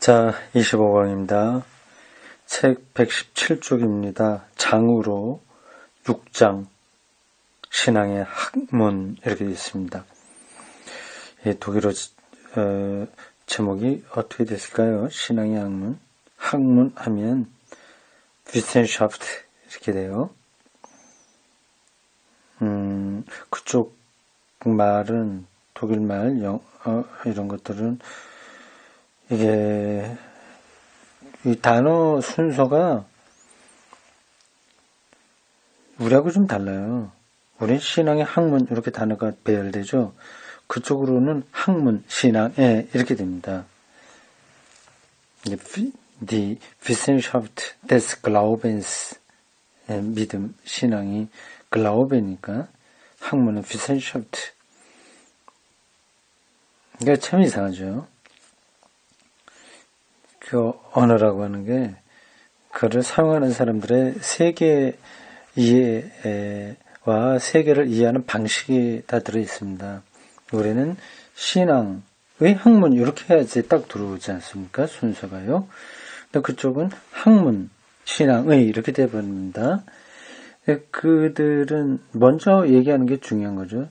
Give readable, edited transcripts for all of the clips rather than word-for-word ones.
자, 25강입니다. 책 117쪽입니다. 장으로 6장 신앙의 학문 이렇게 되어 있습니다. 독일어 제목이 어떻게 됐을까요? 신앙의 학문. 학문 하면 Wissenschaft 이렇게 돼요. 그쪽 말은 독일말, 이런 것들은 이게 이 단어 순서가 우리하고 좀 달라요. 우리는 신앙의 학문 이렇게 단어가 배열되죠. 그쪽으로는 학문, 신앙에 이렇게 됩니다. Die Wissenschaft des Glaubens, 믿음, 신앙이 Glauben이니까 학문은 Wissenschaft. 이게 참 이상하죠. 그 언어라고 하는 게 그를 사용하는 사람들의 세계 이해와 세계를 이해하는 방식이 다 들어있습니다. 우리는 신앙의 학문 이렇게 해야지 딱 들어오지 않습니까? 순서가요. 근데 그쪽은 학문, 신앙의 이렇게 되어버립니다. 그들은 먼저 얘기하는 게 중요한 거죠.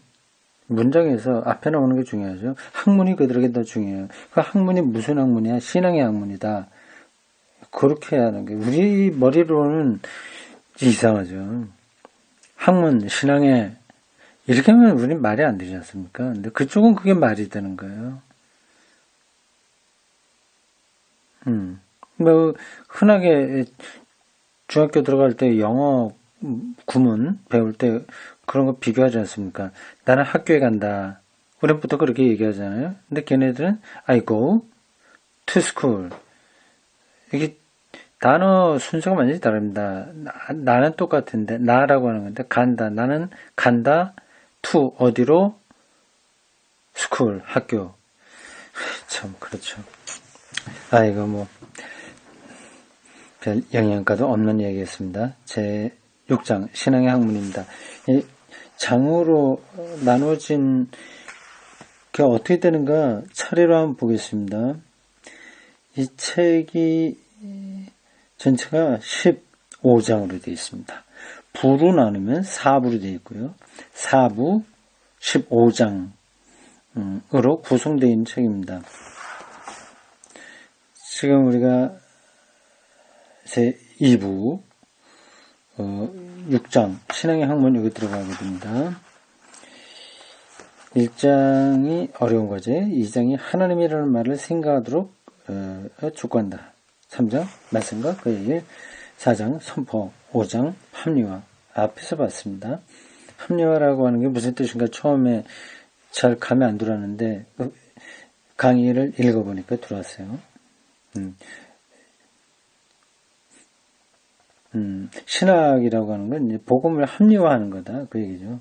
문장에서 앞에 나오는 게 중요하죠. 학문이 그들에게 더 중요해요. 그 학문이 무슨 학문이야? 신앙의 학문이다. 그렇게 하는 게 우리 머리로는 이상하죠. 학문, 신앙의 이렇게 하면 우리는 말이 안 되지 않습니까? 근데 그쪽은 그게 말이 되는 거예요. 뭐 흔하게 중학교 들어갈 때 영어 구문 배울 때 그런 거 비교하지 않습니까? 나는 학교에 간다. 우리부터 그렇게 얘기하잖아요. 근데 걔네들은 I go to school. 이게 단어 순서가 완전히 다릅니다. 나는 똑같은데 나라고 하는 건데 간다. 나는 간다. to 어디로? school 학교. 참 그렇죠. 이거 뭐 별 영양가도 없는 얘기였습니다. 제 6장 신앙의 학문입니다. 이 장으로 나눠진 게 어떻게 되는가 차례로 한번 보겠습니다. 이 책이 전체가 15장으로 되어 있습니다. 부로 나누면 4부로 되어 있고요. 4부 15장으로 구성되어 있는 책입니다. 지금 우리가 제 2부 6장 신앙의 학문 여기 들어가게 됩니다. 1장이 어려운 과제, 2장이 하나님이라는 말을 생각하도록 촉구한다. 3장 말씀과 그의 일, 4장 선포, 5장 합리화. 앞에서 봤습니다. 합리화라고 하는 게 무슨 뜻인가 처음에 잘 감이 안 들어왔는데 강의를 읽어보니까 들어왔어요. 신학이라고 하는 건 이제 복음을 합리화하는 거다. 그 얘기죠.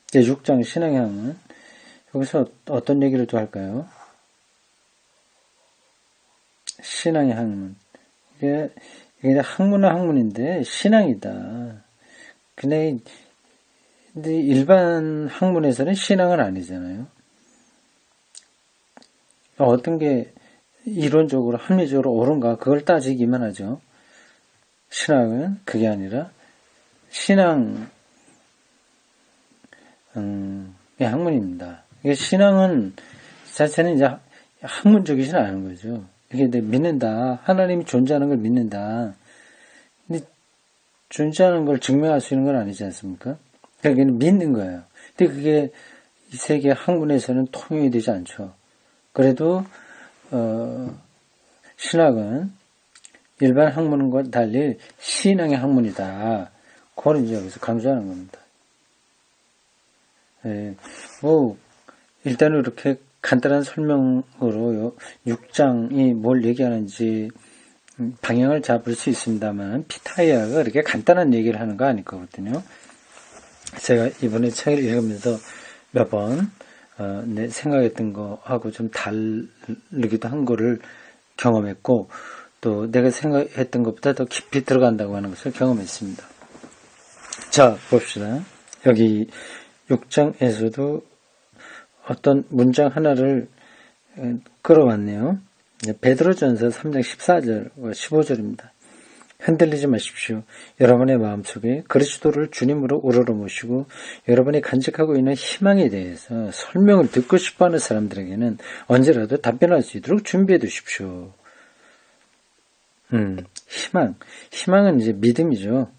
이제 6장 신앙의 학문. 여기서 어떤 얘기를 또 할까요? 신앙의 학문. 이게 학문은 학문인데 신앙이다. 근데 일반 학문에서는 신앙은 아니잖아요. 어떤 게 이론적으로 합리적으로 옳은가 그걸 따지기만 하죠. 신학은 그게 아니라 신앙의 학문입니다. 이게 신앙은 자체는 이제 학문적이진 않은 거죠. 이게 믿는다. 하나님이 존재하는 걸 믿는다. 근데 존재하는 걸 증명할 수 있는 건 아니지 않습니까? 그러니까 믿는 거예요. 근데 그게 이 세계 학문에서는 통용이 되지 않죠. 그래도 신학은 일반 학문과 달리 신앙의 학문이다. 그걸 이제 여기서 강조하는 겁니다. 일단은 이렇게 간단한 설명으로 6장이 뭘 얘기하는지 방향을 잡을 수 있습니다만 피타이아가 그렇게 간단한 얘기를 하는 거 아닐 거거든요. 제가 이번에 책을 읽으면서 몇 번 내 생각했던 거하고 좀 다르기도 한 거를 경험했고 또 내가 생각했던 것보다 더 깊이 들어간다고 하는 것을 경험했습니다. 자, 봅시다. 여기 6장에서도 어떤 문장 하나를 끌어왔네요. 베드로전서 3장 14절과 15절입니다. 흔들리지 마십시오. 여러분의 마음속에 그리스도를 주님으로 우러러 모시고 여러분이 간직하고 있는 희망에 대해서 설명을 듣고 싶어하는 사람들에게는 언제라도 답변할 수 있도록 준비해 두십시오. 희망은 이제 믿음이죠.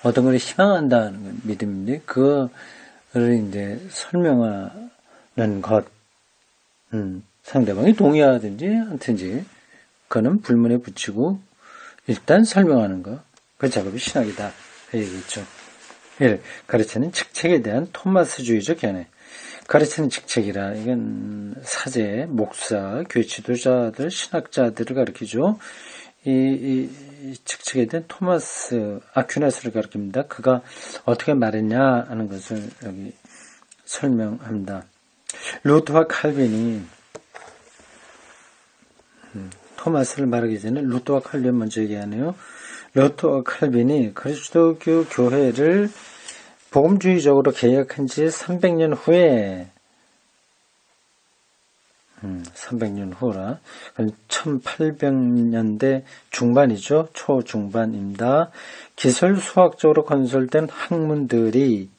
어떤 걸 희망한다는 건 믿음인데 그거를 이제 설명하는 것, 상대방이 동의하든지 않든지 그거는 불문에 붙이고 일단 설명하는 거, 그 작업이 신학이다. 그 얘기겠죠. 1. 가르치는 직책에 대한 토마스주의적 견해. 가르치는 직책이라 이건 사제, 목사, 교회 지도자들, 신학자들을 가리키죠. 이 직책에 대한 토마스 아퀴나스를 가리킵니다. 그가 어떻게 말했냐 하는 것을 여기 설명합니다. 루터와 칼빈이 토마스를 말하기 전에 루터와 칼빈 먼저 얘기하네요. 루터와 칼빈이 그리스도교 교회를 복음주의적으로 개혁한 지 300년 후에 300년 후라 1800년대 중반이죠. 초중반입니다. 기술 수학적으로 건설된 학문들이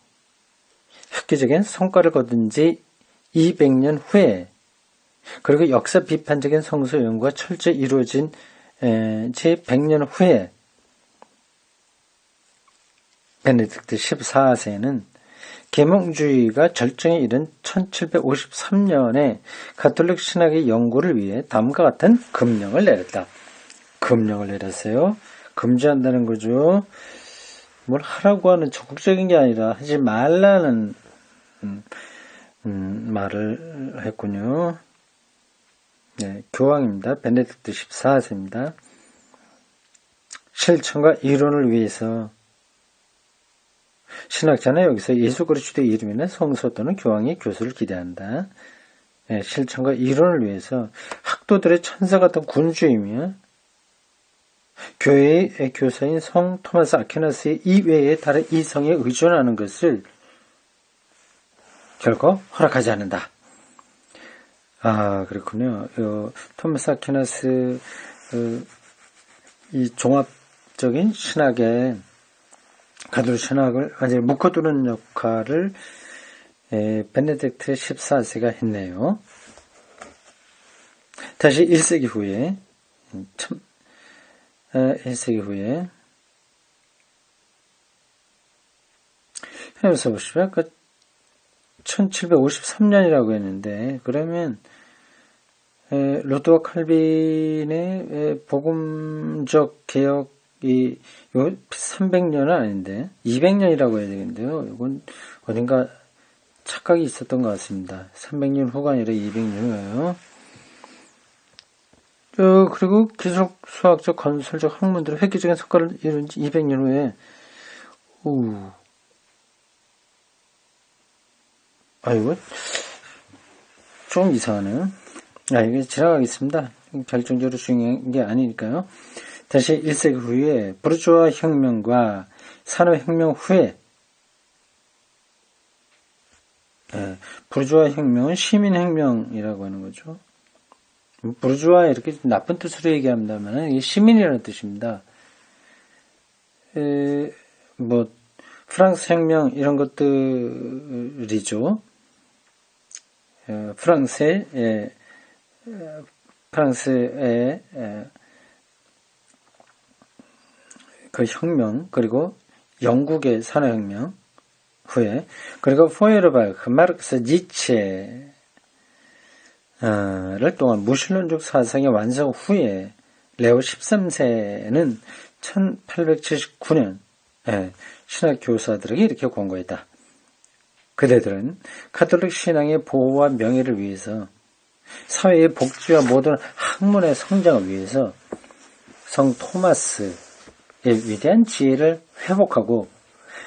획기적인 성과를 거둔 지 200년 후에 그리고 역사 비판적인 성서 연구가 철저히 이루어진 지 100년 후에 베네딕트 14세는 계몽주의가 절정에 이른 1753년에 가톨릭 신학의 연구를 위해 다음과 같은 금령을 내렸다. 금령을 내렸어요. 금지한다는 거죠. 뭘 하라고 하는 적극적인 게 아니라 하지 말라는 말을 했군요. 네, 교황입니다. 베네딕트 14세입니다. 실천과 이론을 위해서 신학자는 여기서 예수 그리스도의 이름이나 성서 또는 교황의 교수를 기대한다. 네, 실천과 이론을 위해서 학도들의 천사 같은 군주이며 교회의 교사인 성 토마스 아퀴나스 이외의 다른 이성에 의존하는 것을 결코 허락하지 않는다. 아, 그렇군요. 토마스 아퀴나스 이 종합적인 신학의 가톨릭 신학을 완전히 묶어두는 역할을 베네딕트 14세가 했네요. 다시 1세기 후에 1세기 후에 해서 보시면 아까 1753년이라고 했는데 그러면 루터와 칼빈의 복음적 개혁이 요 300년은 아닌데 200년이라고 해야 되겠는데요. 이건 어딘가 착각이 있었던 것 같습니다. 300년 후가 아니라 200년 후예요. 그리고 기술 수학적 건설적 학문들의 획기적인 성과를 이룬 지 200년 후에 이거 좀 이상하네요. 이게 지나가겠습니다. 결정적으로 중요한 게 아니니까요. 다시 1세기 후에 부르주아 혁명과 산업혁명 후에 부르주아 혁명은 시민혁명이라고 하는 거죠. 부르주아 이렇게 나쁜 뜻으로 얘기합니다만 이게 시민이라는 뜻입니다. 프랑스 혁명 이런 것들이죠. 프랑스의 그 혁명 그리고 영국의 산업혁명 후에 그리고 포에르바흐, 마르크스, 니체를 또한 무신론적 사상의 완성 후에 레오 13세는 1879년 신학 교사들에게 이렇게 권고했다. 그대들은 가톨릭 신앙의 보호와 명예를 위해서 사회의 복지와 모든 학문의 성장을 위해서 성 토마스의 위대한 지혜를 회복하고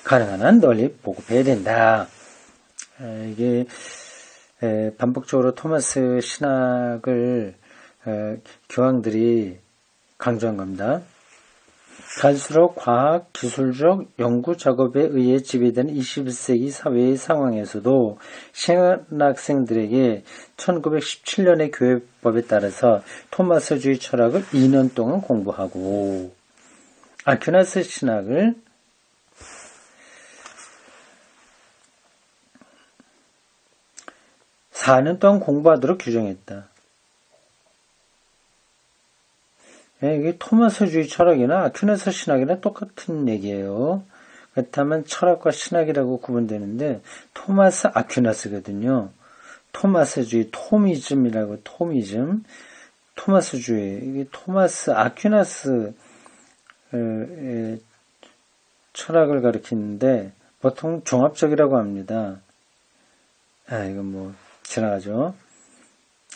가능한 한 널리 보급해야 된다. 이게 반복적으로 토마스 신학을 교황들이 강조한 겁니다. 갈수록 과학, 기술적 연구 작업에 의해 지배되는 21세기 사회의 상황에서도 신학생들에게 1917년의 교회법에 따라서 토마스주의 철학을 2년 동안 공부하고 아퀴나스 신학을 4년 동안 공부하도록 규정했다. 이게 토마스주의 철학이나 아퀴나스 신학이나 똑같은 얘기예요. 그렇다면 철학과 신학이라고 구분되는데 토마스 아퀴나스거든요. 토마스주의, 토미즘이라고 토미즘, 토마스주의, 이게 토마스 아퀴나스 철학을 가리키는데 보통 종합적이라고 합니다. 이건 뭐 지나가죠.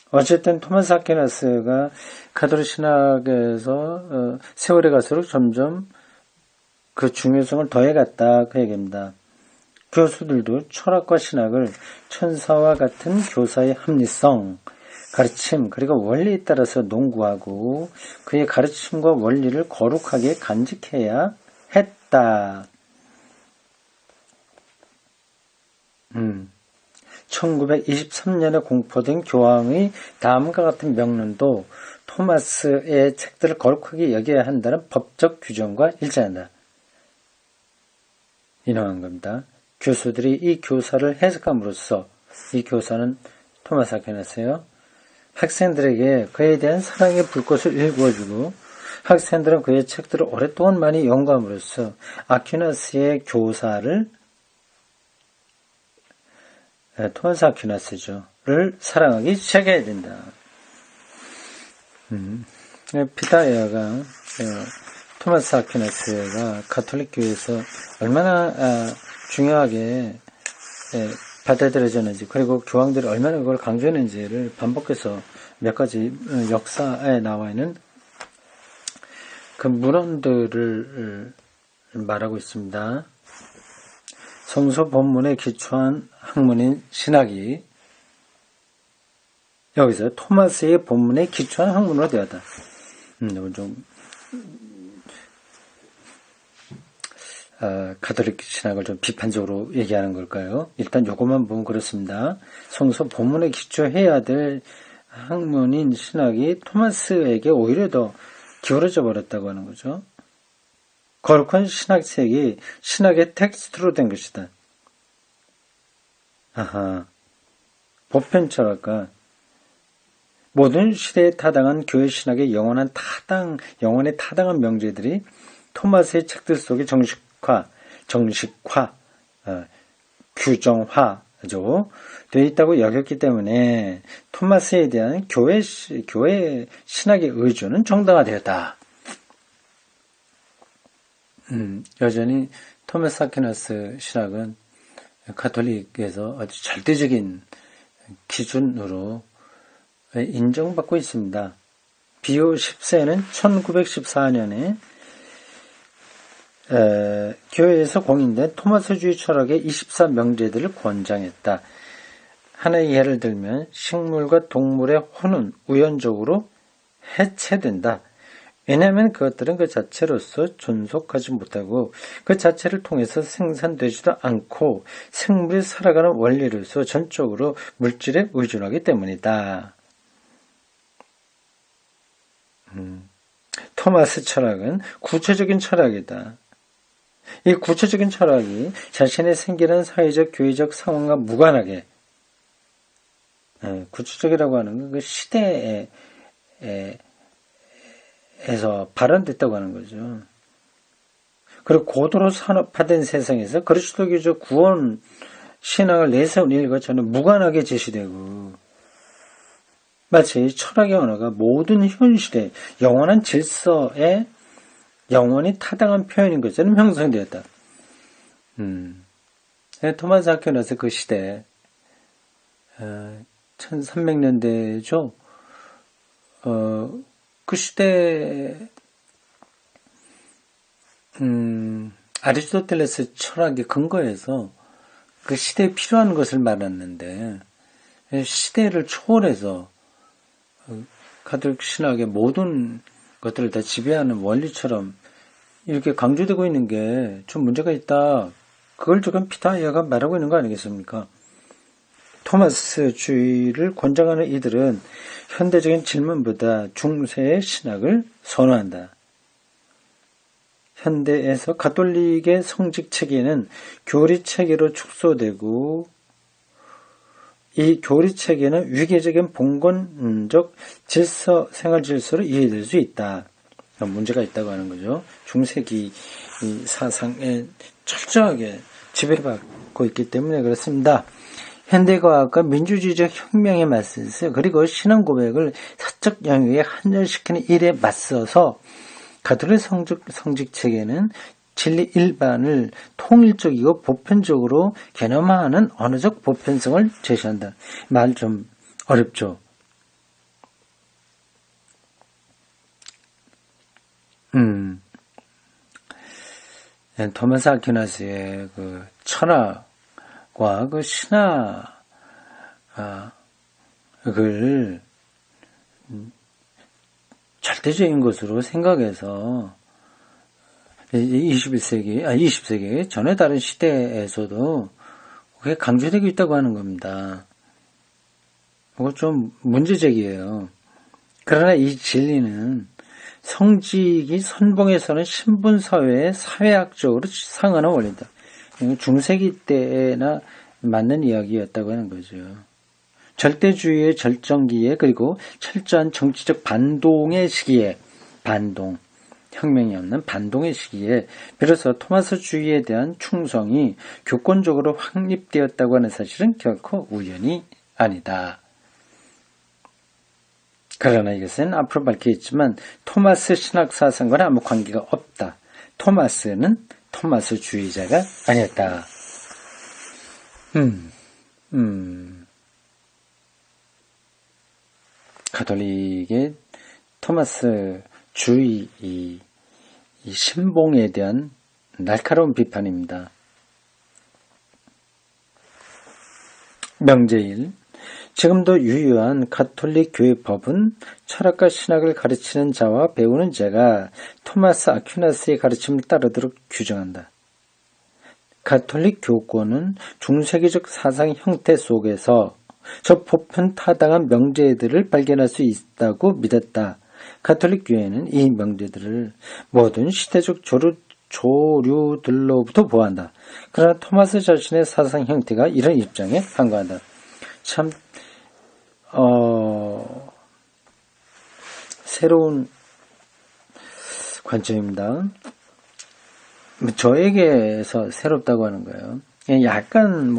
어쨌든 토마스 아퀴나스가 가톨릭 신학에서 세월이 갈수록 점점 그 중요성을 더해갔다 그 얘기입니다. 교수들도 철학과 신학을 천사와 같은 교사의 합리성, 가르침 그리고 원리에 따라서 농구하고 그의 가르침과 원리를 거룩하게 간직해야 했다. 1923년에 공포된 교황의 다음과 같은 명론도 토마스의 책들을 거룩하게 여겨야 한다는 법적 규정과 일치한다. 인용한 겁니다. 교수들이 이 교사를 해석함으로써 이 교사는 토마스 아퀴나스예요. 학생들에게 그에 대한 사랑의 불꽃을 일구어주고 학생들은 그의 책들을 오랫동안 많이 연구함으로써 아퀴나스의 교사를 토마스 아퀴나스를 사랑하기 시작해야 된다. 피다에아가 토마스 아퀴나스가 가톨릭 교회에서 얼마나 중요하게 받아들여졌는지 그리고 교황들이 얼마나 그걸 강조했는지를 반복해서 몇 가지 역사에 나와 있는 그 문헌들을 말하고 있습니다. 성서 본문에 기초한 학문인 신학이 여기서 토마스의 본문에 기초한 학문으로 되었다. 좀 가톨릭 신학을 좀 비판적으로 얘기하는 걸까요? 일단 요것만 보면 그렇습니다. 성서 본문에 기초해야 될 학문인 신학이 토마스에게 오히려 더 기울어져 버렸다고 하는 거죠. 거룩한 신학책이 신학의 텍스트로 된 것이다. 보편 철학과 모든 시대에 타당한 교회 신학의 영원에 타당한 명제들이 토마스의 책들 속에 정식화, 규정화죠. 되어 있다고 여겼기 때문에 토마스에 대한 교회 신학의 의존은 정당화되었다. 여전히 토마스 아퀴나스 신학은 가톨릭에서 아주 절대적인 기준으로 인정받고 있습니다. 비오 10세는 1914년에 교회에서 공인된 토마스주의 철학의 24명제들을 권장했다. 하나의 예를 들면 식물과 동물의 혼은 우연적으로 해체된다. 왜냐하면 그것들은 그 자체로서 존속하지 못하고 그 자체를 통해서 생산되지도 않고 생물이 살아가는 원리로서 전적으로 물질에 의존하기 때문이다. 토마스 철학은 구체적인 철학이다. 이 구체적인 철학이 자신의 생기는 사회적, 교회적 상황과 무관하게 구체적이라고 하는 건 그 시대에 에서 발현됐다고 하는 거죠. 그리고 고도로 산업화된 세상에서 그리스도교적 구원 신앙을 내세운 일과 저는 무관하게 제시되고 마치 철학의 언어가 모든 현실의 영원한 질서에 영원히 타당한 표현인 것처럼 형성되었다. 토마스 아퀴나스 그 시대 1300년대죠. 그 시대 아리스토텔레스 철학의 근거에서 그 시대에 필요한 것을 말했는데 시대를 초월해서 가톨릭 신학의 모든 것들을 다 지배하는 원리처럼 이렇게 강조되고 있는 게 좀 문제가 있다. 그걸 지금 피타이어가 말하고 있는 거 아니겠습니까? 토마스주의를 권장하는 이들은 현대적인 질문보다 중세의 신학을 선호한다. 현대에서 가톨릭의 성직 체계는 교리 체계로 축소되고 이 교리 체계는 위계적인 봉건적 질서, 생활 질서로 이해될 수 있다. 문제가 있다고 하는 거죠. 중세기 사상에 철저하게 지배받고 있기 때문에 그렇습니다. 현대과학과 민주주의적 혁명에 맞서서 그리고 신앙 고백을 사적 영역에 한정시키는 일에 맞서서 가톨릭 성직 체계는 진리 일반을 통일적이고 보편적으로 개념화하는 언어적 보편성을 제시한다. 말 좀 어렵죠. 토마스 아퀴나스의 그 철학과 그 신학을 절대적인 것으로 생각해서 20세기 전에 다른 시대에서도 그게 강조되고 있다고 하는 겁니다. 그거 좀 문제적이에요. 그러나 이 진리는 성직이 선봉에서는 신분사회의 사회학적으로 상하는 원리다. 중세기 때나 맞는 이야기였다고 하는 거죠. 절대주의의 절정기에 그리고 철저한 정치적 반동의 시기에 혁명이 없는 반동의 시기에 비로소 토마스주의에 대한 충성이 교권적으로 확립되었다고 하는 사실은 결코 우연이 아니다. 그러나 이것은 앞으로 밝히겠지만 토마스 신학사상과는 아무 관계가 없다. 토마스는 토마스주의자가 아니었다. 가톨릭의 토마스주의 이 신봉에 대한 날카로운 비판입니다. 명제일 지금도 유효한 가톨릭 교회 법은 철학과 신학을 가르치는 자와 배우는 자가 토마스 아퀴나스의 가르침을 따르도록 규정한다. 가톨릭 교권은 중세기적 사상 형태 속에서 저 보편 타당한 명제들을 발견할 수 있다고 믿었다. 가톨릭 교회는 이 명제들을 모든 시대적 조류들로부터 보아한다. 그러나 토마스 자신의 사상 형태가 이런 입장에 항거한다. 참 새로운 관점입니다. 저에게서 새롭다고 하는 거예요. 약간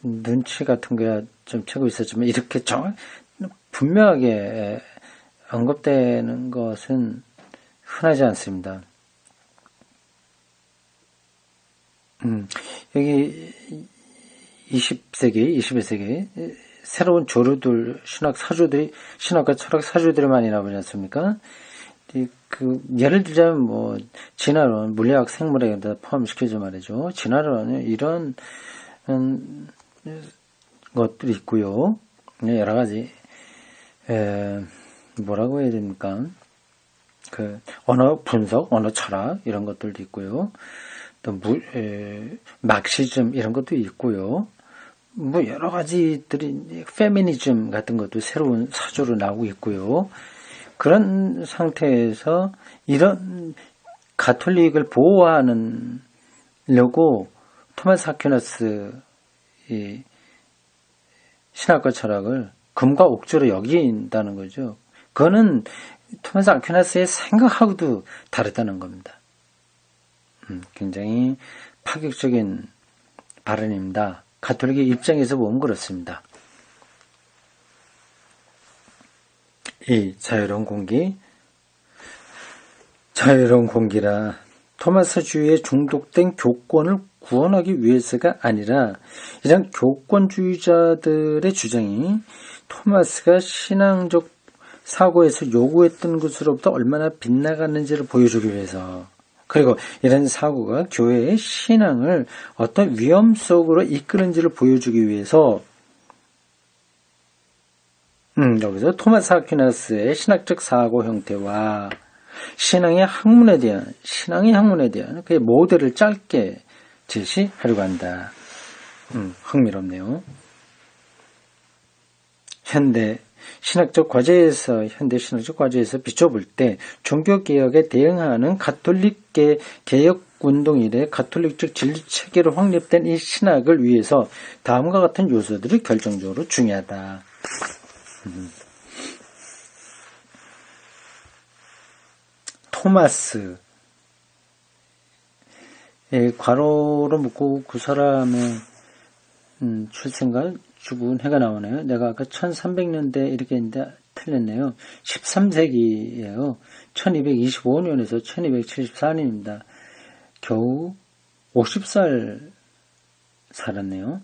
눈치 같은 거야 좀 채고 있었지만 이렇게 분명하게 언급되는 것은 흔하지 않습니다. 여기 20세기, 21세기 새로운 조류들, 신학과 철학 사주들이 많이 나오지 않습니까? 예를 들자면 진화론, 물리학, 생물학에다 포함시켜서 말이죠. 진화론은 이런 것들이 있고요. 여러 가지 뭐라고 해야 됩니까? 언어 분석, 언어 철학 이런 것들도 있고요. 또 막시즘 이런 것도 있고요. 여러 가지들이 페미니즘 같은 것도 새로운 사조로 나오고 있고요. 그런 상태에서 이런 가톨릭을 보호하려고 토마스 아퀴나스 신학과 철학을 금과 옥조로 여긴다는 거죠. 그거는 토마스 아퀴나스의 생각하고도 다르다는 겁니다. 굉장히 파격적인 발언입니다. 가톨릭의 입장에서 보면 그렇습니다. 이 자유로운 공기라 토마스주의에 중독된 교권을 구원하기 위해서가 아니라 이런 교권주의자들의 주장이 토마스가 신앙적 사고에서 요구했던 것으로부터 얼마나 빗나갔는지를 보여주기 위해서, 그리고 이런 사고가 교회의 신앙을 어떤 위험 속으로 이끄는지를 보여주기 위해서 여기서 토마스 아퀴나스의 신학적 사고 형태와 신앙의 학문에 대한 그 모델을 짧게 제시하려고 한다. 흥미롭네요. 현대 신학적 과제에서 비춰볼 때 종교개혁에 대응하는 가톨릭계 개혁운동 이래 가톨릭적 진리체계로 확립된 이 신학을 위해서 다음과 같은 요소들이 결정적으로 중요하다. 토마스 괄호로 묶고 그 사람의 출생과 죽은 해가 나오네요. 내가 아까 1300년대 이렇게 했는데 틀렸네요. 13세기예요. 1225년에서 1274년입니다. 겨우 50살 살았네요.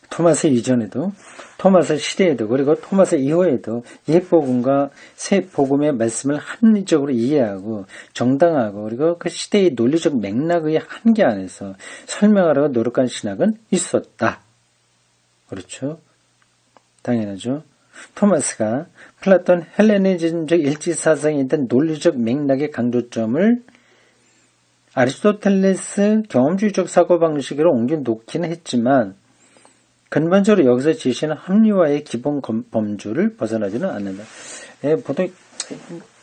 토마스 이전에도, 토마스 시대에도, 그리고 토마스 이후에도 옛 복음과 새 복음의 말씀을 합리적으로 이해하고 정당하고 그리고 그 시대의 논리적 맥락의 한계 안에서 설명하려고 노력한 신학은 있었다. 그렇죠? 당연하죠. 토마스가 플라톤 헬레니즘적 일치사상에 있던 논리적 맥락의 강조점을 아리스토텔레스 경험주의적 사고방식으로 옮겨놓기는 했지만 근본적으로 여기서 지시는 합리화의 기본 범주를 벗어나지는 않는다. 보통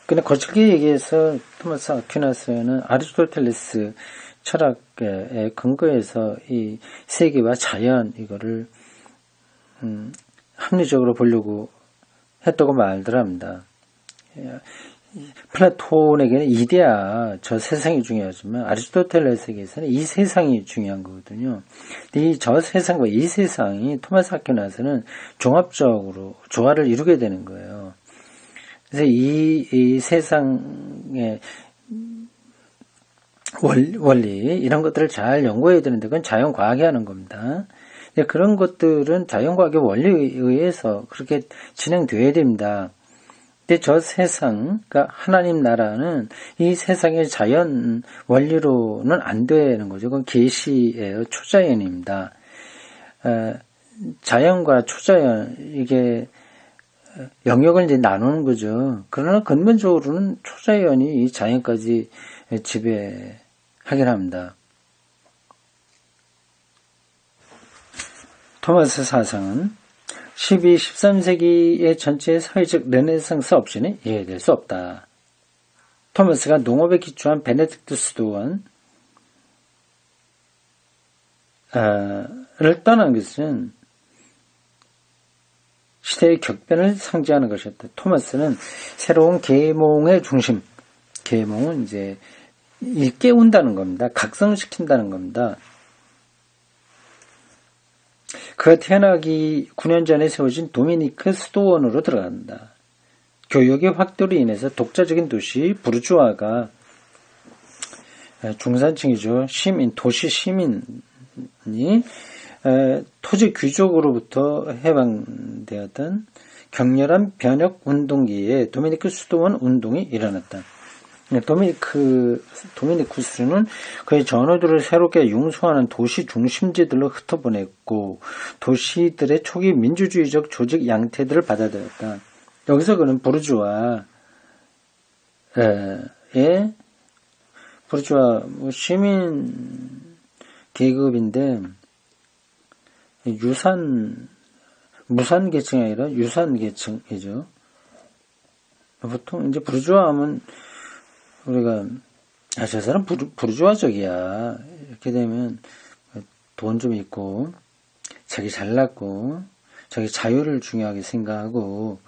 그냥 거칠게 얘기해서 토마스 아퀴나스는 아리스토텔레스 철학의 근거에서 이 세계와 자연 이거를 합리적으로 보려고 했다고 말들 합니다. 플라톤에게는 이데아, 저 세상이 중요하지만 아리스토텔레스에게서는 이 세상이 중요한 거거든요. 이 저 세상과 이 세상이 토마스 아퀴나스는 종합적으로 조화를 이루게 되는 거예요. 그래서 이 세상의 원리 이런 것들을 잘 연구해야 되는데 그건 자연과학이 하는 겁니다. 그런 것들은 자연과학의 원리에 의해서 그렇게 진행되어야 됩니다. 근데 저 세상, 그러니까 하나님 나라는 이 세상의 자연 원리로는 안 되는 거죠. 그건 계시예요. 초자연입니다. 자연과 초자연 이게 영역을 이제 나누는 거죠. 그러나 근본적으로는 초자연이 이 자연까지 지배하긴 합니다. 토마스 사상은 12, 13세기의 전체 사회적 르네상스 없이는 이해될 수 없다. 토마스가 농업에 기초한 베네딕투스 도원을 떠난 것은 시대의 격변을 상징하는 것이었다. 토마스는 새로운 계몽의 중심, 계몽은 이제 깨운다는 겁니다. 각성시킨다는 겁니다. 그가 태어나기 9년 전에 세워진 도미니크 수도원으로 들어간다. 교역의 확대로 인해서 독자적인 도시 부르주아가 중산층이죠. 도시 시민이 토지 귀족으로부터 해방되었던 격렬한 변혁 운동기에 도미니크 수도원 운동이 일어났다. 도미니쿠스는 그의 전우들을 새롭게 융성하는 도시 중심지들로 흩어보냈고 도시들의 초기 민주주의적 조직 양태들을 받아들였다. 여기서 그는 부르주아 시민 계급인데 무산 계층이 아니라 유산 계층이죠. 보통 이제 부르주아 하면 우리가 저 사람 부르주아적이야 이렇게 되면 돈 좀 있고 자기 잘났고 자기 자유를 중요하게 생각하고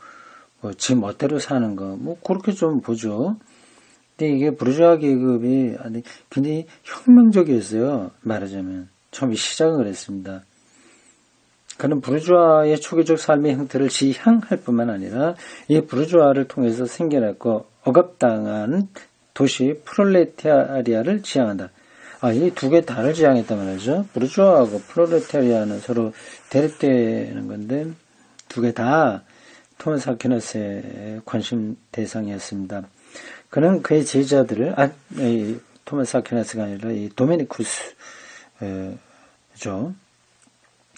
지 멋대로 사는 거 그렇게 좀 보죠. 근데 이게 부르주아 계급이 굉장히 혁명적이었어요. 말하자면 처음에 시작은 그랬습니다. 그는 부르주아의 초기적 삶의 형태를 지향할 뿐만 아니라 이 부르주아를 통해서 생겨났고 억압당한 도시 프롤레타리아를 지향한다. 이 두 개 다를 지향했단 말이죠. 부르주아하고 프롤레타리아는 서로 대립되는 건데 두 개 다 토마스 아퀴나스의 관심 대상이었습니다. 그는 그의 제자들을 토마스 아퀴나스가 아니라 이 도미니쿠스죠.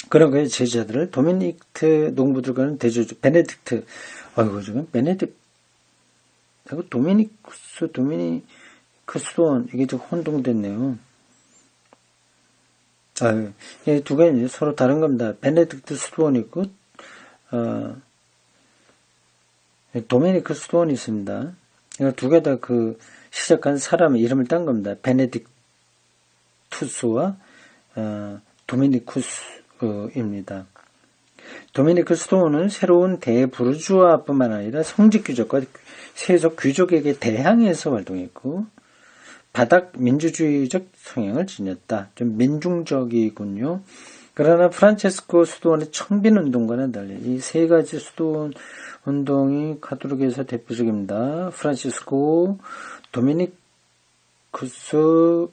그런 그의 제자들을 도미닉트 농부들과는 대조주 베네딕트 지금 도미니크스돈 이게 좀 혼동됐네요. 이 두 개는 서로 다른 겁니다. 베네딕트 수도원이 있고 도미니크 수도원이 있습니다. 두 개 다 그 시작한 사람의 이름을 딴 겁니다. 베네딕투스와 도미니쿠스입니다. 도미니크 수도원은 새로운 대부르주아뿐만 아니라 성직 귀족과 세속 귀족에게 대항해서 활동했고 바닥 민주주의적 성향을 지녔다. 좀 민중적이군요. 그러나 프란체스코 수도원의 청빈운동과는 달리 이 세 가지 수도원 운동이 가톨릭에서 대표적입니다. 프란치스코, 도미니쿠스,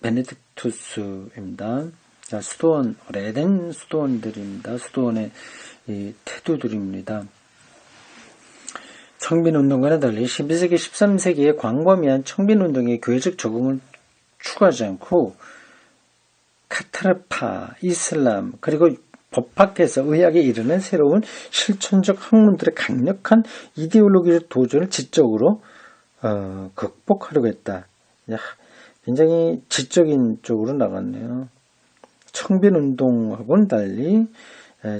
베네딕투스입니다. 자, 수도원, 오래된 수도원들입니다. 수도원의 이 태도들입니다. 청빈운동과는 달리 12세기, 13세기에 광범위한 청빈운동의 교회적 적응을 추구하지 않고 카타르파, 이슬람, 그리고 법 밖에서 의학에 이르는 새로운 실천적 학문들의 강력한 이데올로기적 도전을 지적으로 극복하려고 했다. 굉장히 지적인 쪽으로 나갔네요. 청빈운동하고는 달리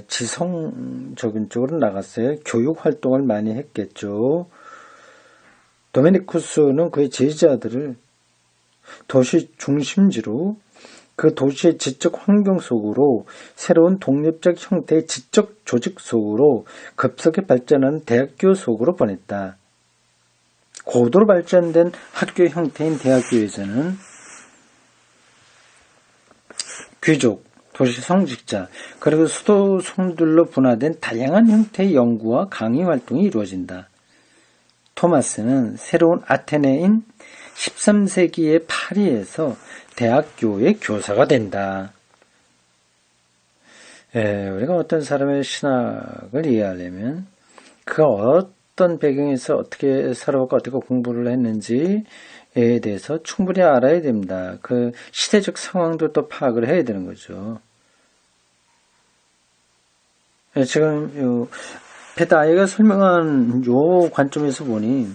지성적인 쪽으로 나갔어요. 교육활동을 많이 했겠죠. 도미니쿠스는 그의 제자들을 도시 중심지로 그 도시의 지적 환경 속으로 새로운 독립적 형태의 지적 조직 속으로 급속히 발전하는 대학교 속으로 보냈다. 고도로 발전된 학교 형태인 대학교에서는 귀족, 도시 성직자, 그리고 수도성들로 분화된 다양한 형태의 연구와 강의 활동이 이루어진다. 토마스는 새로운 아테네인 13세기의 파리에서 대학교의 교사가 된다. 우리가 어떤 사람의 신학을 이해하려면 그가 어떤 배경에서 어떻게 살아왔고 어떻게 공부를 했는지에 대해서 충분히 알아야 됩니다. 그 시대적 상황도 또 파악을 해야 되는 거죠. 지금 페다이가 설명한 요 관점에서 보니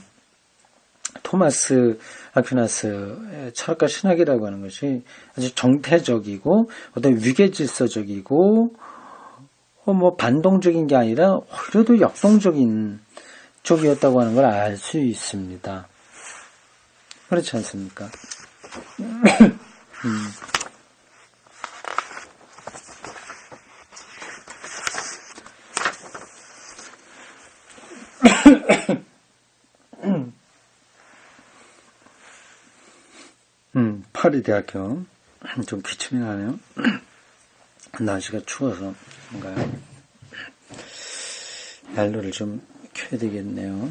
토마스 아퀴나스의 철학과 신학이라고 하는 것이 아주 정태적이고 어떤 위계질서적이고 반동적인 게 아니라 오히려도 역동적인 쪽이었다고 하는 걸 알 수 있습니다. 그렇지 않습니까? 파리 대학교 좀 기침이 나네요. 날씨가 추워서 뭔가요? 난로를 좀 켜야 되겠네요.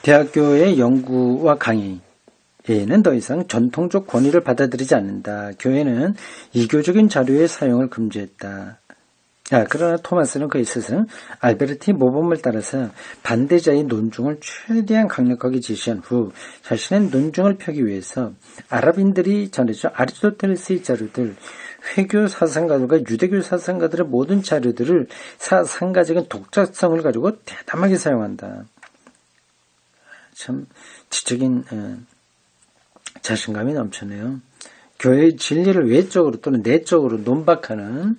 대학교의 연구와 강의에는 더 이상 전통적 권위를 받아들이지 않는다. 교회는 이교적인 자료의 사용을 금지했다. 그러나 토마스는 그에 있어서는 알베르티 모범을 따라서 반대자의 논중을 최대한 강력하게 제시한 후 자신의 논중을 펴기 위해서 아랍인들이 전해준 아리스토텔레스의 자료들, 회교 사상가들과 유대교 사상가들의 모든 자료들을 사상가적인 독자성을 가지고 대담하게 사용한다. 참 지적인 자신감이 넘쳐네요. 교회의 진리를 외적으로 또는 내적으로 논박하는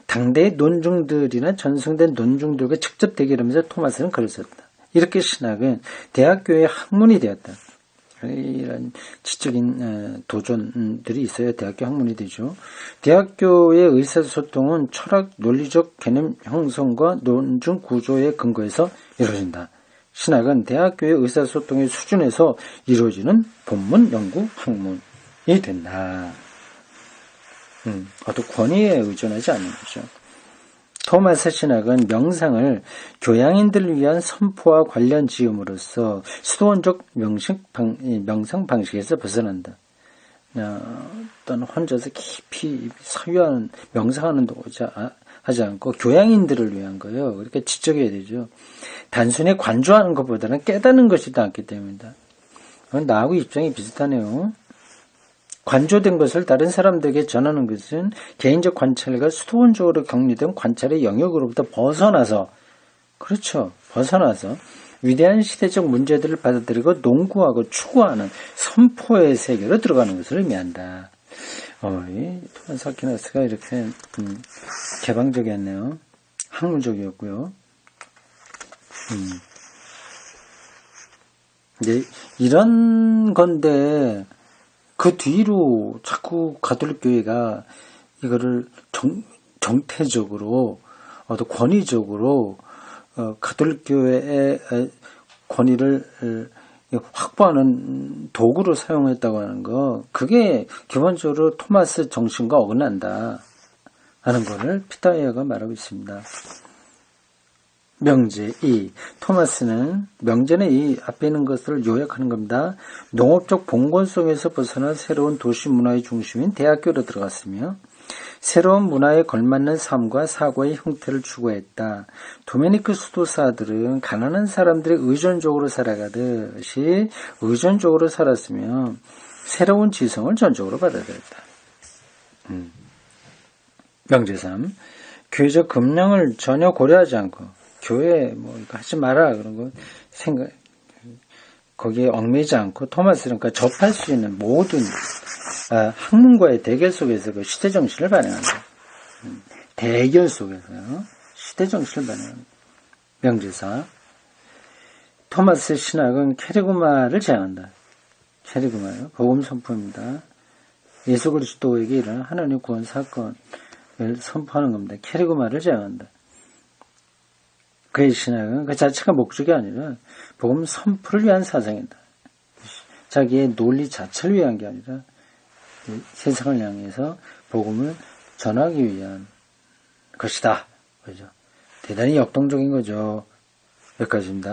당대의 논중들이나 전승된 논중들과 직접 대결하면서 토마스는 글을 썼다. 이렇게 신학은 대학교의 학문이 되었다. 이런 지적인 도전들이 있어야 대학교 학문이 되죠. 대학교의 의사소통은 철학, 논리적 개념 형성과 논중 구조의 근거에서 이루어진다. 신학은 대학교의 의사소통의 수준에서 이루어지는 본문, 연구, 학문이 된다. 어떤 권위에 의존하지 않는 거죠. 토마스 신학은 명상을 교양인들을 위한 선포와 관련 지음으로써 수도원적 명상 방식에서 벗어난다. 어떤 혼자서 깊이 사유하는 명상하는 데 하지 않고 교양인들을 위한 거예요. 그렇게 지적해야 되죠. 단순히 관조하는 것보다는 깨닫는 것이 더 낫기 때문이다. 나하고 입장이 비슷하네요. 관조된 것을 다른 사람들에게 전하는 것은 개인적 관찰과 수도원적으로 격리된 관찰의 영역으로부터 벗어나서, 그렇죠, 벗어나서 위대한 시대적 문제들을 받아들이고 농구하고 추구하는 선포의 세계로 들어가는 것을 의미한다. 이 토마스 아퀴나스가 이렇게 개방적이었네요. 학문적이었고요. 네, 이런 건데 그 뒤로 자꾸 가톨릭 교회가 이거를 정태적으로 또 권위적으로 가톨릭 교회의 권위를 확보하는 도구로 사용했다고 하는 거, 그게 기본적으로 토마스 정신과 어긋난다 하는 것을 피타이어가 말하고 있습니다. 명제 2. 토마스는 명제는 이 앞에 있는 것을 요약하는 겁니다. 농업적 봉건 속에서 벗어나 새로운 도시 문화의 중심인 대학교로 들어갔으며 새로운 문화에 걸맞는 삶과 사고의 형태를 추구했다. 도미니크 수도사들은 가난한 사람들이 의존적으로 살아가듯이 의존적으로 살았으며 새로운 지성을 전적으로 받아들였다. 명제 3. 교회적 금령을 전혀 고려하지 않고 교회 이거 하지 마라 그런 거 거기에 얽매이지 않고 토마스는 그러니까 접할 수 있는 모든 학문과의 대결 속에서 그 시대 정신을 발행한다. 대결 속에서요. 시대 정신을 발행한다. 명제 4. 토마스의 신학은 캐리그마를 제안한다. 캐리그마요. 복음 선포입니다. 예수 그리스도에게 일어난 하나님 구원 사건을 선포하는 겁니다. 캐리그마를 제안한다. 그의 신학은 그 자체가 목적이 아니라 복음 선포를 위한 사상이다. 자기의 논리 자체를 위한 게 아니라 세상을 향해서 복음을 전하기 위한 것이다. 그죠? 대단히 역동적인 거죠. 여기까지입니다.